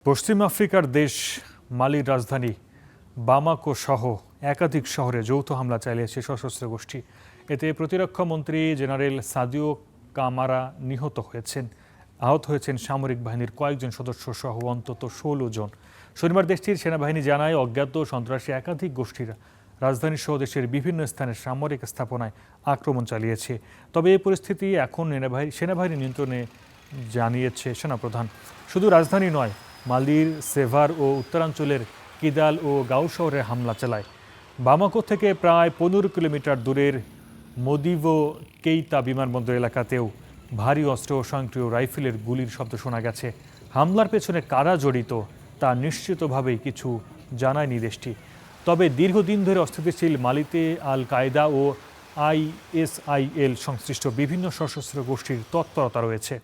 পশ্চিম আফ্রিকার দেশ মালির রাজধানী বামাকো সহ একাধিক শহরে যৌথ হামলা চালিয়েছে সশস্ত্র গোষ্ঠী। এতে প্রতিরক্ষা মন্ত্রী জেনারেল সাদিও কামারা নিহত হয়েছেন। আহত হয়েছেন সামরিক বাহিনীর কয়েকজন সদস্য সহ অন্তত ১৬ জন। শনিবার দেশটির সেনাবাহিনী জানায়, অজ্ঞাত সন্ত্রাসী একাধিক গোষ্ঠীরা রাজধানী সহ দেশের বিভিন্ন স্থানে সামরিক স্থাপনায় আক্রমণ চালিয়েছে। তবে এই পরিস্থিতি এখন সেনাবাহিনী নিয়ন্ত্রণে, জানিয়েছে সেনাপ্রধান। শুধু রাজধানী নয়, মালির সেভার ও উত্তরাঞ্চলের কিদাল ও গাঁও শহরে হামলা চালায়। বামাকো থেকে প্রায় ১৫ কিলোমিটার দূরের মদিভো কেইতা বিমানবন্দর এলাকাতেও ভারী অস্ত্র ও স্বয়ংক্রিয় রাইফেলের গুলির শব্দ শোনা গেছে। হামলার পেছনে কারা জড়িত তা নিশ্চিতভাবেই কিছু জানায়নি দেশটি। তবে দীর্ঘদিন ধরে অস্থিতিশীল মালিতে আল কায়দা ও ISIL সংশ্লিষ্ট বিভিন্ন সশস্ত্র গোষ্ঠীর তৎপরতা রয়েছে।